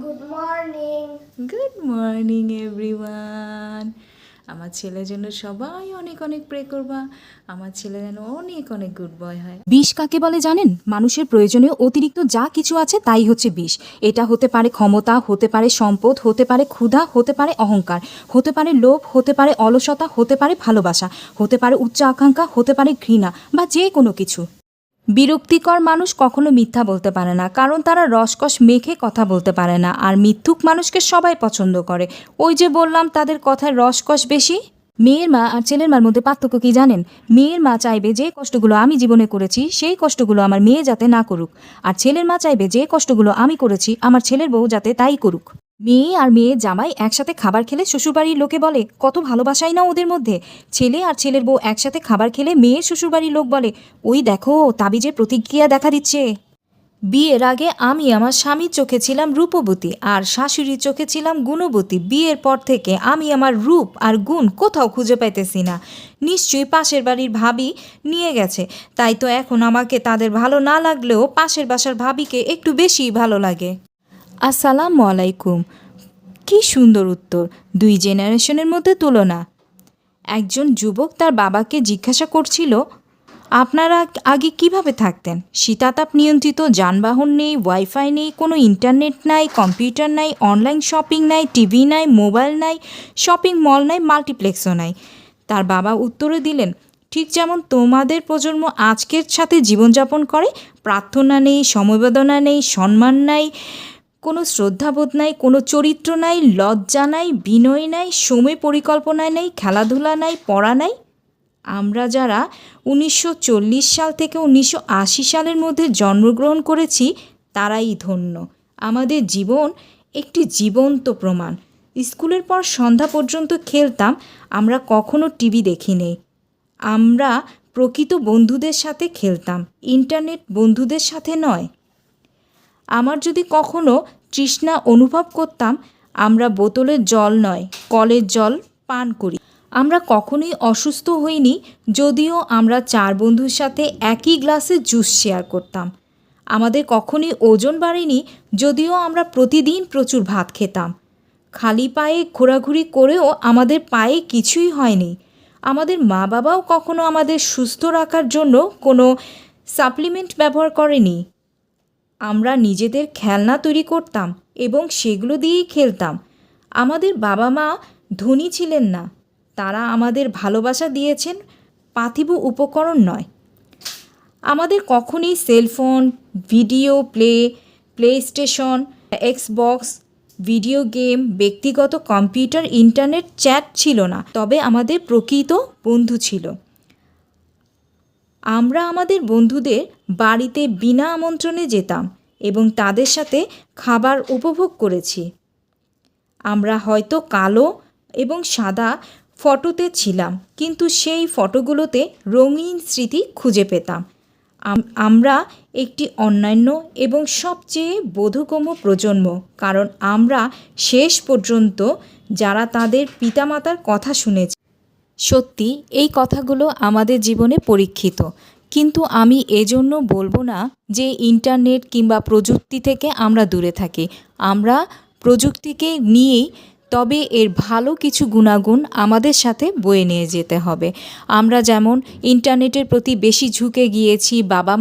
Good morning. Good morning everyone. আমার ছেলের জন্য সবাই অনেক অনেক প্রে করবা। আমার ছেলে যেন অনেক অনেক গুড বয় হয়। বিষ কাকে বলে জানেন? মানুষের প্রয়োজনীয় অতিরিক্ত যা কিছু আছে তাই হচ্ছে বিষ। এটা হতে পারে ক্ষমতা, হতে পারে সম্পদ, হতে পারে ক্ষুধা, হতে পারে অহংকার, হতে পারে লোভ, হতে পারে অলসতা, হতে পারে ভালোবাসা, হতে পারে উচ্চ আকাঙ্ক্ষা, হতে পারে ঘৃণা বা যে কোনো কিছু। বিরক্তিকর মানুষ কখনো মিথ্যা বলতে পারে না, কারণ তারা রসকস মেখে কথা বলতে পারে না। আর মিথ্যুক মানুষকে সবাই পছন্দ করে। ওই যে বললাম তাদের কথায় রসকস বেশি। মেয়ের মা আর ছেলের মার মধ্যে পার্থক্য কি জানেন? মেয়ের মা চাইবে যে কষ্টগুলো আমি জীবনে করেছি সেই কষ্টগুলো আমার মেয়ে যাতে না করুক, আর ছেলের মা চাইবে যে কষ্টগুলো আমি করেছি আমার ছেলের বউ যাতে তাই করুক। মেয়ে আর মেয়ে জামাই একসাথে খাবার খেলে শ্বশুরবাড়ির লোকে বলে কত ভালোবাসাই না ওদের মধ্যে। ছেলে আর ছেলের বউ একসাথে খাবার খেলে মেয়ের শ্বশুরবাড়ির লোক বলে ওই দেখো তাবিজের প্রতিক্রিয়া দেখা দিচ্ছে। বিয়ের আগে আমি আমার স্বামীর চোখে ছিলাম রূপবতী আর শাশুড়ির চোখে ছিলাম গুণবতী। বিয়ের পর থেকে আমি আমার রূপ আর গুণ কোথাও খুঁজে পাইতেছি না। নিশ্চয়ই পাশের বাড়ির ভাবি নিয়ে গেছে, তাই তো এখন আমাকে তাদের ভালো না লাগলেও পাশের বাসার ভাবিকে একটু বেশিই ভালো লাগে। আসসালামু আলাইকুম। কি সুন্দর উত্তর, 2 জেনারেশনের মধ্যে তুলনা। একজন যুবক তার বাবাকে জিজ্ঞাসা করছিল, আপনারা আগে কিভাবে থাকতেন? শীতাতাপ নিয়ন্ত্রিত যানবাহন নেই, ওয়াইফাই নেই, কোনো ইন্টারনেট নাই, কম্পিউটার নাই, অনলাইন শপিং নাই, টিভি নাই, মোবাইল নাই, শপিং মল নাই, মাল্টিপ্লেক্সও নাই। তার বাবা উত্তরে দিলেন, ঠিক যেমন তোমাদের প্রজন্ম আজকের সাথে জীবনযাপন করে। প্রার্থনা নেই, সমবেদনা নেই, সম্মান নাই, কোনো শ্রদ্ধাবোধ নাই, কোনো চরিত্র নাই, লজ্জা নাই, বিনয় নাই, সময় পরিকল্পনা নেই, খেলাধুলা নাই, পড়া নাই। আমরা যারা 1940 সাল থেকে 1980 সালের মধ্যে জন্মগ্রহণ করেছি তারাই ধন্য। আমাদের জীবন একটি জীবন্ত প্রমাণ। স্কুলের পর সন্ধ্যা পর্যন্ত খেলতাম, আমরা কখনো টিভি দেখিনি। আমরা প্রকৃত বন্ধুদের সাথে খেলতাম, ইন্টারনেট বন্ধুদের সাথে নয়। আমার যদি কখনো তৃষ্ণা অনুভব করতাম, আমরা বোতলের জল নয় কলের জল পান করি। আমরা কখনোই অসুস্থ হইনি, যদিও আমরা 4 বন্ধুর সাথে একই গ্লাসে জুস শেয়ার করতাম। আমাদের কখনোই ওজন বাড়েনি, যদিও আমরা প্রতিদিন প্রচুর ভাত খেতাম। খালি পায়ে ঘোরাঘুরি করেও আমাদের পায়ে কিছুই হয়নি। আমাদের মা বাবাও কখনো আমাদের সুস্থ রাখার জন্য কোনো সাপ্লিমেন্ট ব্যবহার করেনি। আমরা নিজেদের খেলনা তৈরি করতাম এবং সেগুলো দিয়েই খেলতাম। আমাদের বাবা মা ধনী ছিলেন না, তারা আমাদের ভালোবাসা দিয়েছেন, পার্থিব উপকরণ নয়। আমাদের কখনই cellphone, video play station, Xbox, video game, ব্যক্তিগত কম্পিউটার, ইন্টারনেট, চ্যাট ছিল না। তবে আমাদের প্রকৃত বন্ধু ছিল। আমরা আমাদের বন্ধুদের বাড়িতে বিনা আমন্ত্রণে যেতাম এবং তাদের সাথে খাবার উপভোগ করেছি। আমরা হয়তো কালো এবং সাদা ফটোতে ছিলাম, কিন্তু সেই ফটোগুলোতে রঙিন স্মৃতি খুঁজে পেতাম। আমরা একটি অন্যান্য এবং সবচেয়ে বোধগম্য প্রজন্ম, কারণ আমরা শেষ পর্যন্ত যারা তাদের পিতামাতার কথা শুনেছি। সত্যি এই কথাগুলো আমাদের জীবনে পরীক্ষিত, কিন্তু আমি এজন্য বলবো না যে ইন্টারনেট কিংবা প্রযুক্তি থেকে আমরা দূরে থাকি। আমরা প্রযুক্তিকে নিয়েই, তবে এর ভালো কিছু গুণাগুণ আমাদের সাথে বয়ে নিয়ে যেতে হবে। আমরা যেমন ইন্টারনেটের প্রতি বেশি ঝুঁকে গিয়েছি, বাবা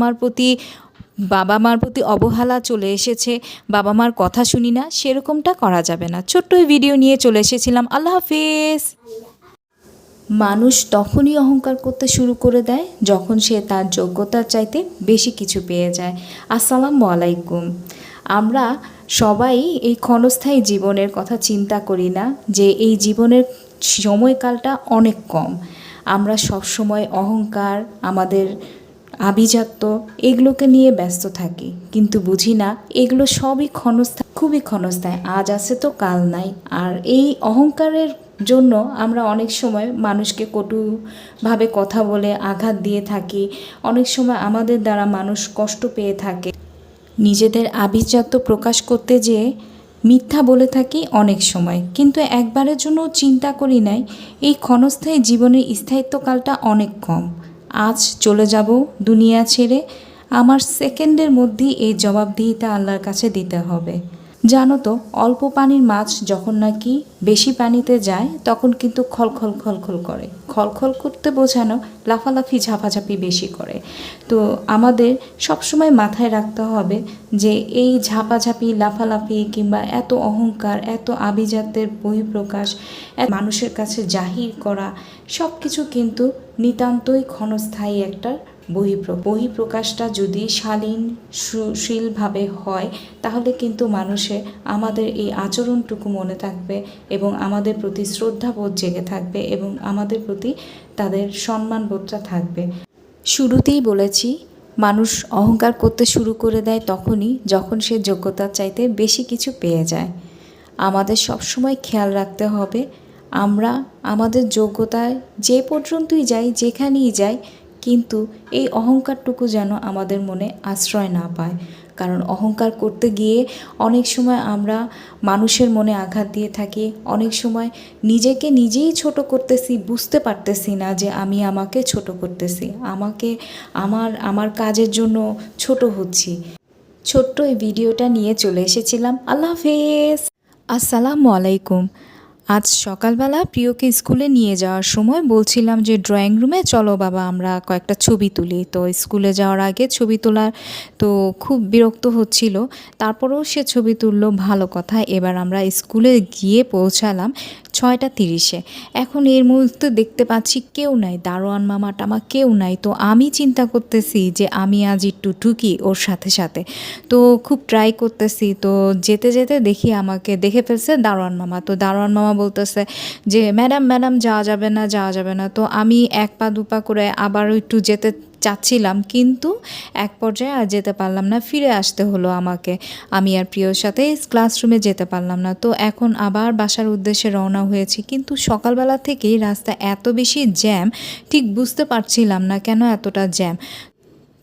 মার প্রতি অবহেলা চলে এসেছে, বাবা মার কথা শুনি না, সেরকমটা করা যাবে না। ছোট্ট ভিডিও নিয়ে চলে এসেছিলাম। আল্লাহ হাফেজ। মানুষ তখনই অহংকার করতে শুরু করে দেয় যখন সে তার যোগ্যতার চাইতে বেশি কিছু পেয়ে যায়। আসসালামু আলাইকুম। আমরা সবাই এই ক্ষণস্থায়ী জীবনের কথা চিন্তা করি না যে এই জীবনের সময়কালটা অনেক কম। আমরা সবসময় অহংকার, আমাদের আভিজাত্য এগুলোকে নিয়ে ব্যস্ত থাকি, কিন্তু বুঝি না এগুলো সবই ক্ষণস্থায়ী, খুবই ক্ষণস্থায়ী। আজ আছে তো কাল নাই। আর এই অহংকারের জন্য আমরা অনেক সময় মানুষকে কটুভাবে কথা বলে আঘাত দিয়ে থাকি। অনেক সময় আমাদের দ্বারা মানুষ কষ্ট পেয়ে থাকে। নিজেদের আভিজাত্য প্রকাশ করতে যেয়ে মিথ্যা বলে থাকি অনেক সময়, কিন্তু একবারের জন্য চিন্তা করি নাই এই ক্ষণস্থায়ী জীবনের স্থায়িত্বকালটা অনেক কম। আজ চলে যাব দুনিয়া ছেড়ে, আমার সেকেন্ডের মধ্যেই এই জবাবদিহিতা আল্লাহর কাছে দিতে হবে। জানো তো, অল্প পানির মাছ যখন নাকি বেশি পানিতে যায় তখন কিন্তু খলখল খলখল করে। খলখল করতে বোঝানো লাফালাফি ঝাপাঝাপি বেশি করে। তো আমাদের সবসময় মাথায় রাখতে হবে যে এই ঝাপাঝাপি লাফালাফি কিংবা এত অহংকার, এত আভিজাত্যের বহিঃপ্রকাশ, মানুষের কাছে জাহির করা সব কিছু কিন্তু নিতান্তই ক্ষণস্থায়ী একটা বহিঃপ্রকাশটা যদি শালীন সুশীলভাবে হয় তাহলে কিন্তু মানুষে আমাদের এই আচরণটুকু মনে থাকবে এবং আমাদের প্রতি শ্রদ্ধাবোধ জেগে থাকবে এবং আমাদের প্রতি তাদের সম্মানবোধটা থাকবে। শুরুতেই বলেছি, মানুষ অহংকার করতে শুরু করে দেয় তখনই যখন সে যোগ্যতার চাইতে বেশি কিছু পেয়ে যায়। আমাদের সবসময় খেয়াল রাখতে হবে আমরা আমাদের যোগ্যতায় যে পর্যন্তই যাই, যেখানেই যাই, কিন্তু এই অহংকারটুকু যেন আমাদের মনে আশ্রয় না পায়। কারণ অহংকার করতে গিয়ে অনেক সময় আমরা মানুষের মনে আঘাত দিয়ে থাকি, অনেক সময় নিজেকে নিজেই ছোট করতেছি, বুঝতে পারতেছি না যে আমি আমাকে ছোট করতেছি, আমাকে আমার কাজের জন্য ছোট হচ্ছি। ছোট্ট এই ভিডিওটা নিয়ে চলে এসেছিলাম। আল্লাহ হাফেজ। আসসালামু আলাইকুম। আজ সকালবেলা প্রিয়কে স্কুলে নিয়ে যাওয়ার সময় বলছিলাম যে ড্রয়িং রুমে চলো বাবা আমরা কয়েকটা ছবি তুলি। তো স্কুলে যাওয়ার আগে ছবি তোলার তো খুব বিরক্ত হচ্ছিল, তারপরেও সে ছবি তুললো, ভালো কথা। এবার আমরা স্কুলে গিয়ে পৌঁছালাম 6:30-এ। এখন এর মুহূর্তে দেখতে পাচ্ছি কেউ নাই, দারোয়ান মামা টামা কেউ নাই। তো আমি চিন্তা করতেছি যে আমি আজ একটু ঢুকি ওর সাথে সাথে। তো খুব ট্রাই করতেছি, তো যেতে যেতে দেখি আমাকে দেখে ফেলছে দারোয়ান মামা। তো দারোয়ান মামা বলতেছে যে ম্যাডাম ম্যাডাম যাওয়া যাবে না, যাওয়া যাবে না। তো আমি এক পা দুপা করে আবারও একটু যেতে চাচ্ছিলাম, কিন্তু এক পর্যায়ে আর যেতে পারলাম না, ফিরে আসতে হলো আমাকে। আমি আর প্রিয়র সাথে ক্লাসরুমে যেতে পারলাম না। তো এখন আবার বাসার উদ্দেশ্যে রওনা হয়েছি, কিন্তু সকালবেলা থেকেই রাস্তা এত বেশি জ্যাম, ঠিক বুঝতে পারছিলাম না কেন এতটা জ্যাম।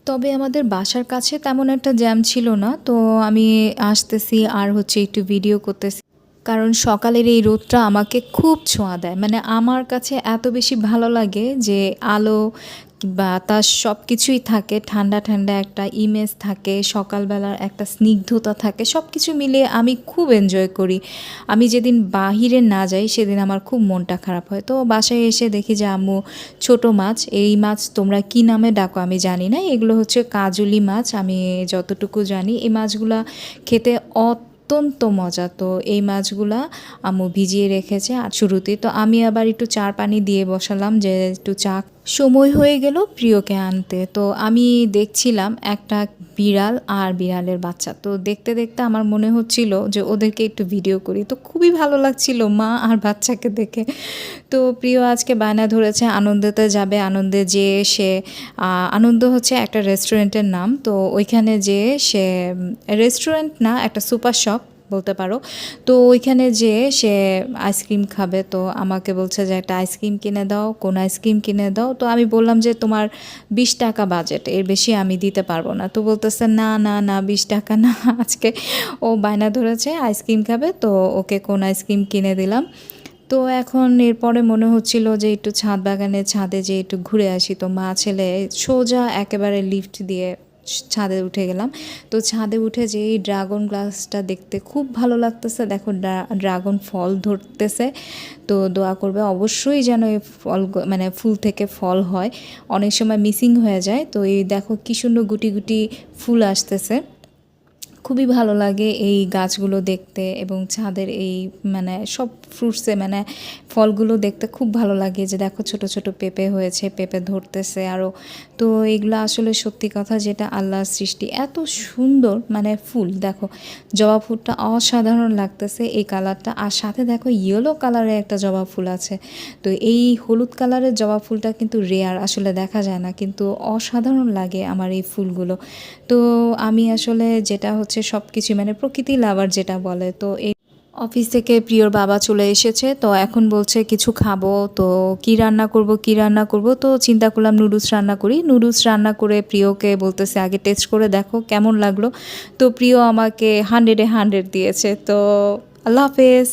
তবে আমাদের বাসার কাছে তেমন একটা জ্যাম ছিল না। তো আমি আসতেছি আর একটু ভিডিও করতেছি, কারণ সকালের এই রোদটা আমাকে খুব ছোঁয়া দেয়। মানে আমার কাছে এত বেশি ভালো লাগে যে আলো বাতাস সব কিছুই থাকে, ঠান্ডা ঠান্ডা একটা ইমেজ থাকে, সকালবেলার একটা স্নিগ্ধতা থাকে, সব কিছু মিলিয়ে আমি খুব এনজয় করি। আমি যেদিন বাহিরে না যাই সেদিন আমার খুব মনটা খারাপ হয়। তো বাসায় এসে দেখি যে আম্মু ছোট মাছ, এই মাছ তোমরা কি নামে ডাকো আমি জানি না, এগুলো কাজুলি মাছ, আমি যতটুকু জানি। এই মাছগুলা খেতে অত্যন্ত মজা। তো এই মাছগুলা আম্মু ভিজিয়ে রেখেছে আর শুরুতেই। তো আমি আবার একটু চার পানি দিয়ে বসালাম যে একটু চা। সময় হয়ে গেল প্রিয়কে আনতে। তো আমি দেখছিলাম একটা বিড়াল আর বিড়ালের বাচ্চা। তো দেখতে দেখতে আমার মনে হচ্ছিল যে ওদেরকে একটু ভিডিও করি। তো খুবই ভালো লাগছিল মা আর বাচ্চাকে দেখে। তো প্রিয় আজকে বায়না ধরেছে আনন্দতে যাবে। আনন্দে যেয়ে সে আনন্দ একটা রেস্টুরেন্টের নাম। তো ওইখানে যেয়ে সে, রেস্টুরেন্ট না, একটা সুপার শপ বলতে পারো। তো ওইখানে যেয়ে সে আইসক্রিম খাবে। তো আমাকে বলছে যে একটা আইসক্রিম কিনে দাও, কোন আইসক্রিম কিনে দাও। তো আমি বললাম যে তোমার 20 টাকা বাজেট, এর বেশি আমি দিতে পারবো না। তো বলতেছে না না না 20 টাকা না। আজকে ও বায়না ধরেছে আইসক্রিম খাবে, তো ওকে কোন আইসক্রিম কিনে দিলাম। তো এখন এরপরে মনে হচ্ছিল যে একটু ছাদ বাগানের ছাদে যে একটু ঘুরে আসি। তো মা ছেলে সোজা একেবারে লিফট দিয়ে ছাদে উঠে গেলাম। তো ছাদে উঠে যে এই ড্রাগন গাছটা দেখতে খুব ভালো লাগতেছে। দেখো ড্রাগন ফল ধরতেছে। তো দোয়া করবে অবশ্যই যেন এই ফল, মানে ফুল থেকে ফল হয়, অনেক সময় মিসিং হয়ে যায়। তো এই দেখো কি সুন্দর গুটি গুটি ফুল আসতেছে। খুবই ভালো লাগে এই গাছগুলো দেখতে এবং ছাদের এই মানে সব ফ্রুটসে মানে ফলগুলো দেখতে খুব ভালো লাগে। যে দেখো ছোট ছোট পেঁপে হয়েছে, পেঁপে ধরতেছে আরও। তো এগুলো আসলে সত্যি কথা, যেটা আল্লাহর সৃষ্টি, এত সুন্দর মানে ফুল। দেখো জবা ফুলটা অসাধারণ লাগতেছে এই কালারটা, আর সাথে দেখো ইয়েলো কালারের একটা জবা ফুল আছে। তো এই হলুদ কালারের জবা ফুলটা কিন্তু রেয়ার, আসলে দেখা যায় না, কিন্তু অসাধারণ লাগে আমার এই ফুলগুলো। তো আমি আসলে যেটা সব কিছু মানে প্রকৃতি লাভার যেটা বলে। তো এই অফিস থেকে প্রিয়র বাবা চলে এসেছে। তো এখন বলছে কিছু খাবো, তো কি রান্না করব। তো চিন্তা করলাম নুডলস রান্না করি। নুডলস রান্না করে প্রিয়কে বলতেছে আগে টেস্ট করে দেখো কেমন লাগলো। তো প্রিয় আমাকে 100-এ 100 দিয়েছে। তো আল্লাহ হাফেজ।